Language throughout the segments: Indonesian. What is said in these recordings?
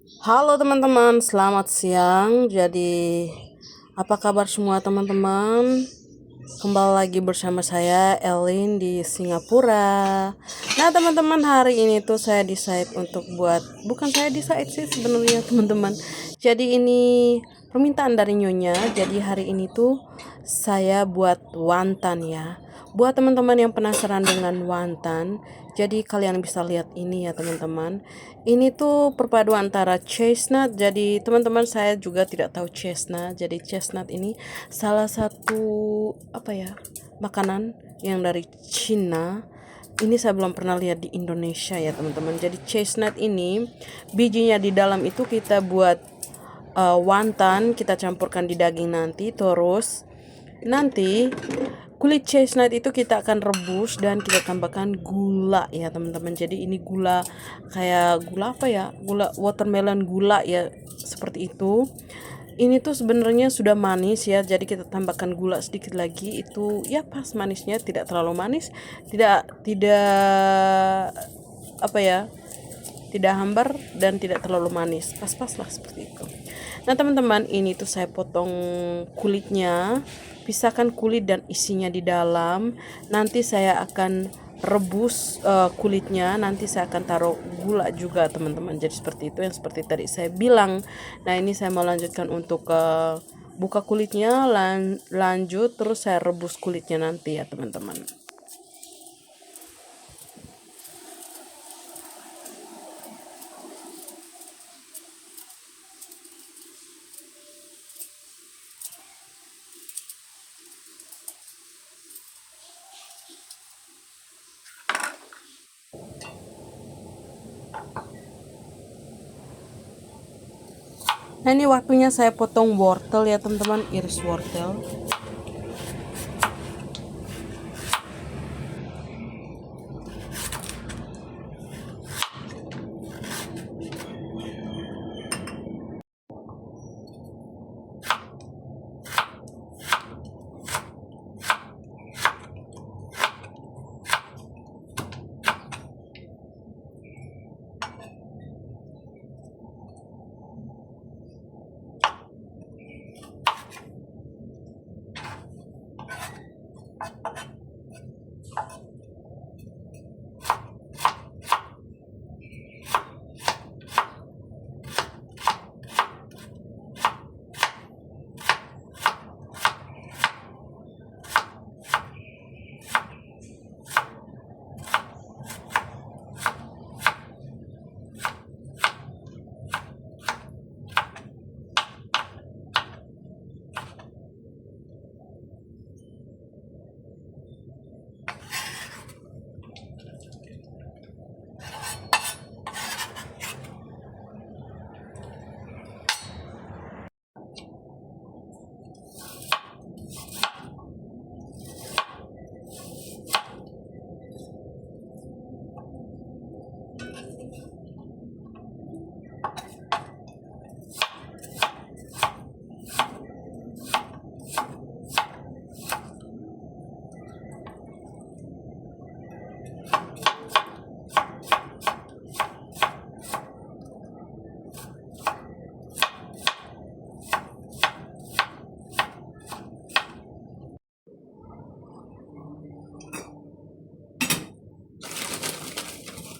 Halo teman-teman, selamat siang. Jadi, apa kabar semua teman-teman? Kembali lagi bersama saya Elin di Singapura. Nah, teman-teman, hari ini tuh saya decide untuk bukan saya decide sih sebenarnya teman-teman. Jadi ini permintaan dari Nyonya. Jadi hari ini tuh saya buat wonton ya. Buat teman-teman yang penasaran dengan wonton, jadi kalian bisa lihat ini ya teman-teman. Ini tuh perpaduan antara chestnut. Jadi teman-teman, saya juga tidak tahu chestnut. Jadi chestnut ini salah satu makanan yang dari Cina. Ini saya belum pernah lihat di Indonesia ya teman-teman. Jadi chestnut ini bijinya di dalam itu kita buat wonton, kita campurkan di daging nanti. Terus nanti kulit chestnut itu kita akan rebus dan kita tambahkan gula ya teman-teman. Jadi ini gula kayak gula apa ya? Gula watermelon gula ya, seperti itu. Ini tuh sebenarnya sudah manis ya. Jadi kita tambahkan gula sedikit lagi, itu ya pas manisnya, tidak terlalu manis, tidak apa ya? Tidak hambar dan tidak terlalu manis. Pas-pas lah seperti itu. Nah, teman-teman, ini tuh saya potong kulitnya, pisahkan kulit dan isinya di dalam. Nanti saya akan rebus kulitnya, nanti saya akan taruh gula juga teman-teman. Jadi seperti itu, yang seperti tadi saya bilang. Nah, ini saya mau lanjutkan untuk buka kulitnya, lanjut terus saya rebus kulitnya nanti ya teman-teman. Nah, ini waktunya saya potong wortel ya teman-teman, iris wortel.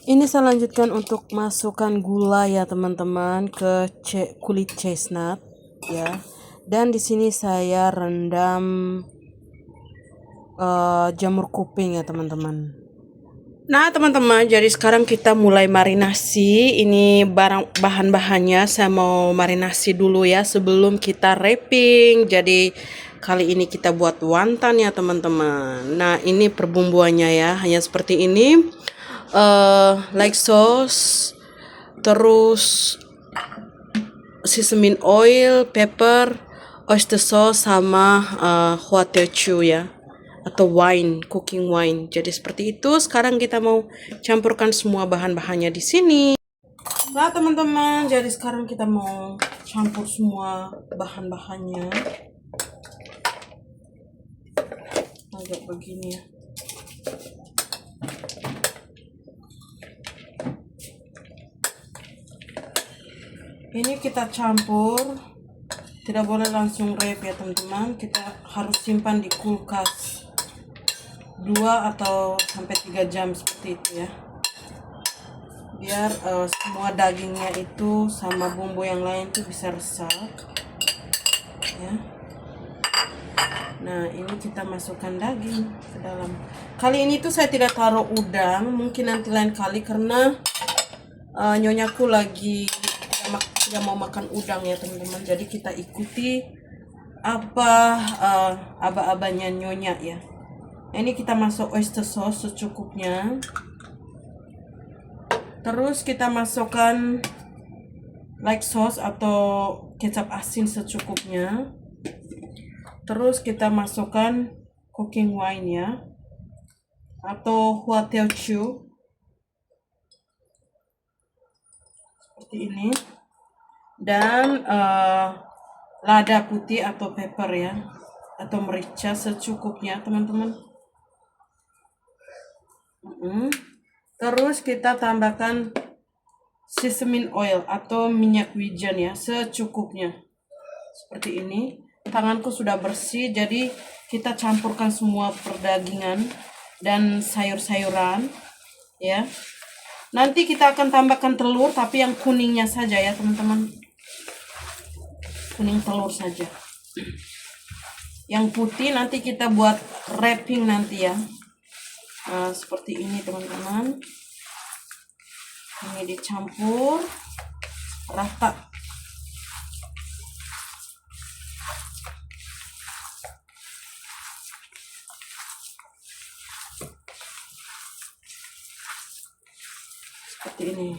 Ini saya lanjutkan untuk masukkan gula ya teman-teman ke kulit chestnut ya. Dan di sini saya rendam jamur kuping ya teman-teman. Nah teman-teman, jadi sekarang kita mulai marinasi. Ini bahan-bahannya saya mau marinasi dulu ya sebelum kita wrapping. Jadi kali ini kita buat wonton ya teman-teman. Nah ini perbumbuannya ya, hanya seperti ini. Like sauce, terus sesamin oil, pepper, oyster sauce, sama huateochu ya, atau wine, cooking wine. Jadi seperti itu. Sekarang kita mau campurkan semua bahan-bahannya di sini. Nah teman-teman, jadi sekarang kita mau campur semua bahan-bahannya. Agak begini ya. Ini kita campur, tidak boleh langsung wrap ya teman-teman, kita harus simpan di kulkas 2 atau sampai 3 jam seperti itu ya, biar semua dagingnya itu sama bumbu yang lain tuh bisa resap ya. Nah ini kita masukkan daging ke dalam. Kali ini tuh saya tidak taruh udang, mungkin nanti lain kali karena nyonyaku lagi tidak mau makan udang ya teman-teman. Jadi kita ikuti apa aba-abanya nyonya ya. Ini kita masuk oyster sauce secukupnya. Terus kita masukkan light sauce atau kecap asin secukupnya. Terus kita masukkan cooking wine ya, atau hua teochew seperti ini, dan lada putih atau pepper ya, atau merica secukupnya teman-teman. Terus kita tambahkan sesame oil atau minyak wijen ya, secukupnya seperti ini. Tanganku sudah bersih, jadi kita campurkan semua perdagingan dan sayur-sayuran ya. Nanti kita akan tambahkan telur, tapi yang kuningnya saja ya teman-teman, kuning telur saja. Yang putih nanti kita buat wrapping nanti ya. Nah, seperti ini teman-teman. Ini dicampur rata. Seperti ini.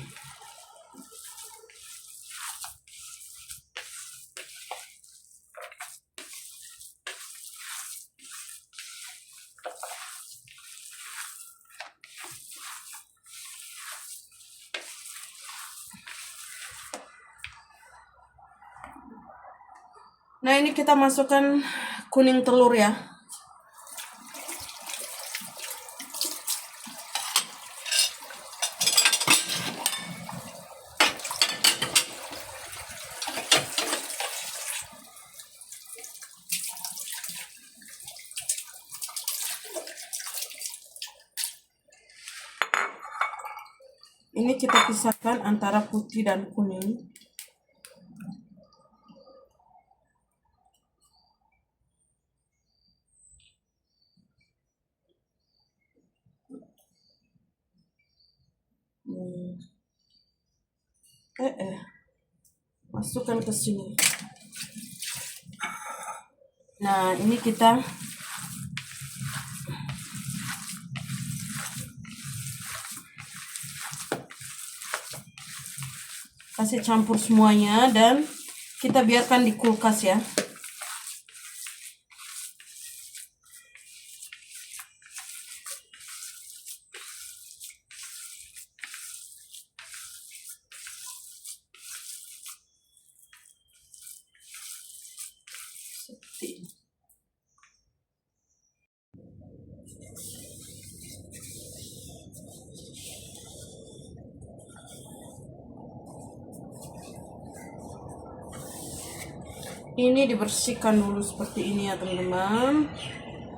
Nah ini kita masukkan kuning telur ya. Ini kita pisahkan antara putih dan kuning. Masukkan ke sini. Nah, ini kita kasih campur semuanya dan kita biarkan di kulkas ya. Seperti ini. Ini dibersihkan dulu seperti ini ya teman-teman.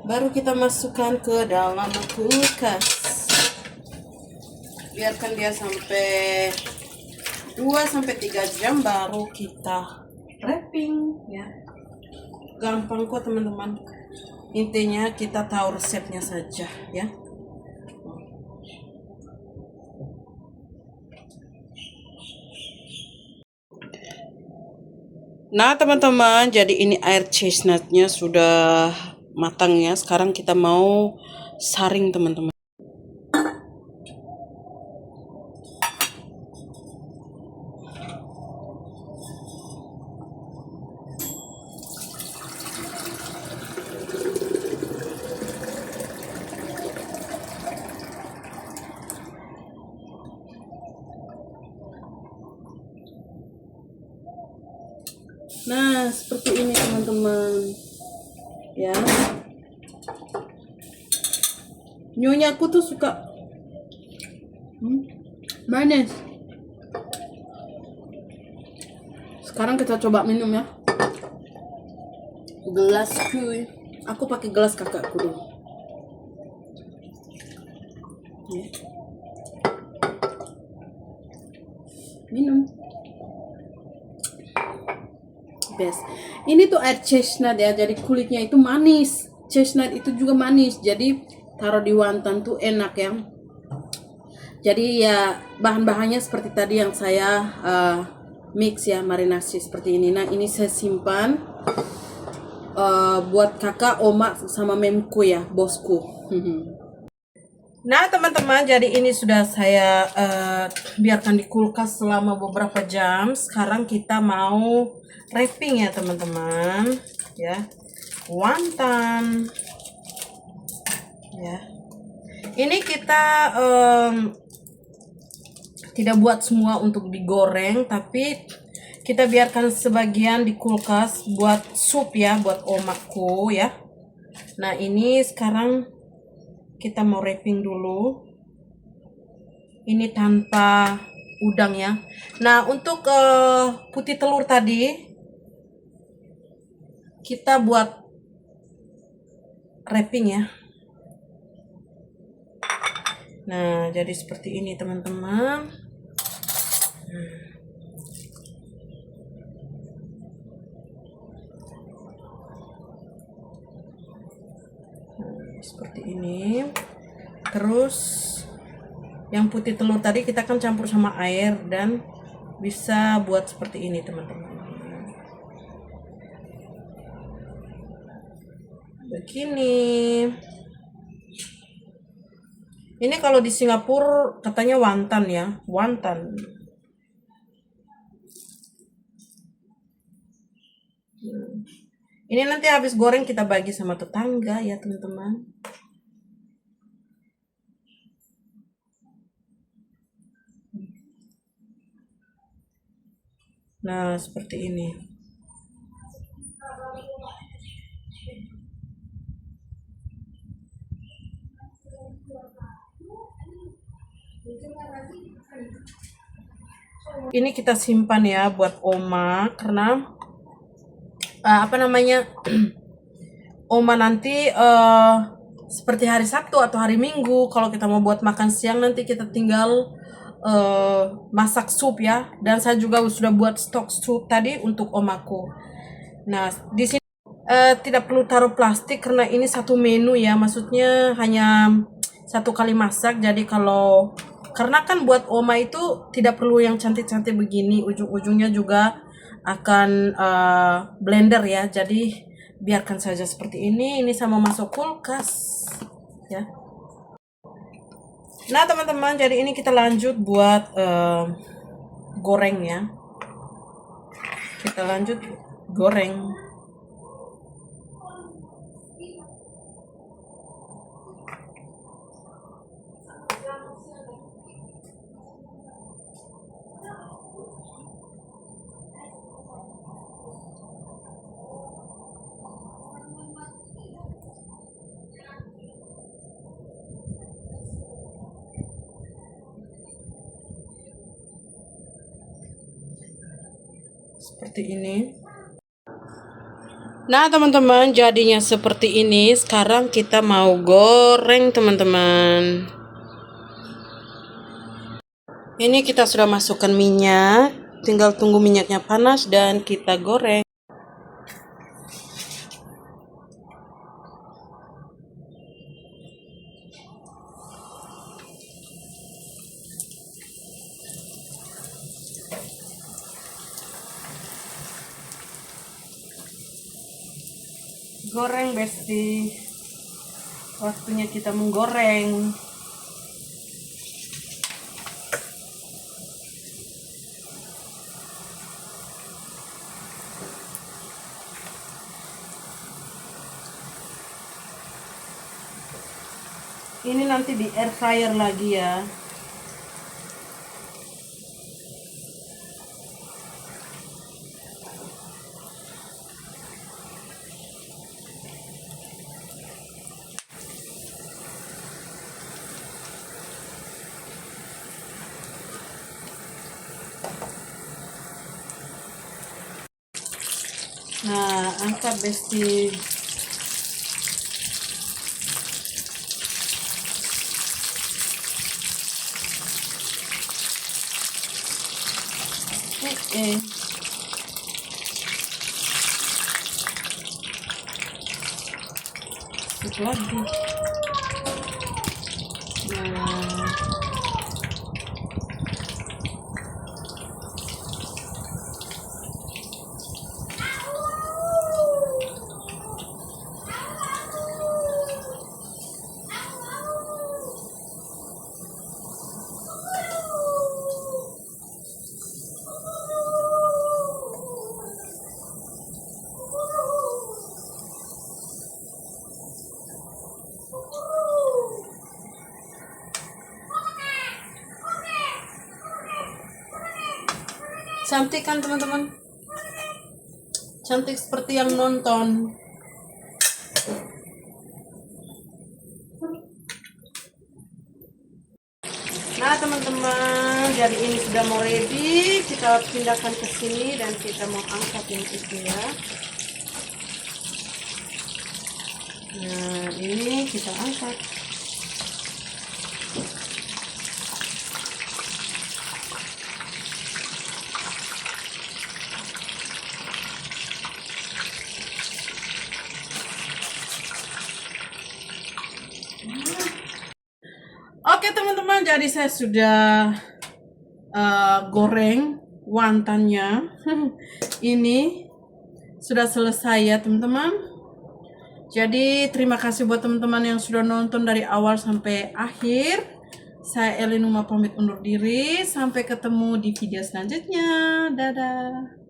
Baru kita masukkan ke dalam kulkas. Biarkan dia sampai 2-3 jam baru kita wrapping ya. Gampang kok teman-teman. Intinya kita tahu resepnya saja ya. Nah teman-teman, jadi ini air chestnutnya sudah matang ya. Sekarang kita mau saring teman-teman. Nah, seperti ini teman-teman. Ya. Nyonya aku tuh suka manis. Sekarang kita coba minum ya. Gelasku, aku pakai gelas kakakku dulu. Ya. Minum. Best. Ini tuh air chestnut ya, jadi kulitnya itu manis. Chestnut itu juga manis, jadi taruh di wonton tuh enak ya. Jadi ya bahan-bahannya seperti tadi yang saya mix ya, marinasi seperti ini. Nah ini saya simpan buat kakak, oma, sama memku ya, bosku. Nah teman-teman, jadi ini sudah saya biarkan di kulkas selama beberapa jam. Sekarang kita mau wrapping ya teman-teman, ya, wonton, ya. Ini kita tidak buat semua untuk digoreng, tapi kita biarkan sebagian di kulkas buat sup ya, buat omakku ya. Nah ini sekarang kita mau wrapping dulu. Ini tanpa udang ya. Nah untuk putih telur tadi kita buat wrapping ya. Nah jadi seperti ini teman-teman. Seperti ini. Terus yang putih telur tadi kita akan campur sama air dan bisa buat seperti ini teman-teman. Begini. Ini kalau di Singapura katanya wonton ya, wonton. Ini nanti habis goreng kita bagi sama tetangga ya teman-teman. Nah seperti ini. Ini kita simpan ya buat oma, karena apa namanya, oma nanti seperti hari Sabtu atau hari Minggu kalau kita mau buat makan siang, nanti kita tinggal masak sup ya. Dan saya juga sudah buat stok sup tadi untuk omaku. Nah di sini tidak perlu taruh plastik karena ini satu menu ya, maksudnya hanya satu kali masak. Jadi kalau karena kan buat oma itu tidak perlu yang cantik-cantik begini, ujung-ujungnya juga akan blender ya. Jadi biarkan saja seperti ini sama masuk kulkas ya. Nah teman-teman, jadi ini kita lanjut buat goreng ya. Kita lanjut goreng. Seperti ini. Nah teman-teman, jadinya seperti ini. Sekarang kita mau goreng teman-teman. Ini kita sudah masukkan minyak, tinggal tunggu minyaknya panas dan kita goreng. Goreng besti, waktunya kita menggoreng. Ini nanti di air fryer lagi ya. Nah, angkat besti. Eh. Itu lagi. Nah. Cantik kan teman-teman? Cantik seperti yang nonton. Nah teman-teman, jadi ini sudah mau ready. Kita pindahkan ke sini dan kita mau angkat yang itu ya. Nah ini kita angkat. Oke teman-teman, jadi saya sudah goreng wontonnya. Ini sudah selesai ya teman-teman. Jadi terima kasih buat teman-teman yang sudah nonton dari awal sampai akhir. Saya Elinuma pamit undur diri. Sampai ketemu di video selanjutnya. Dadah.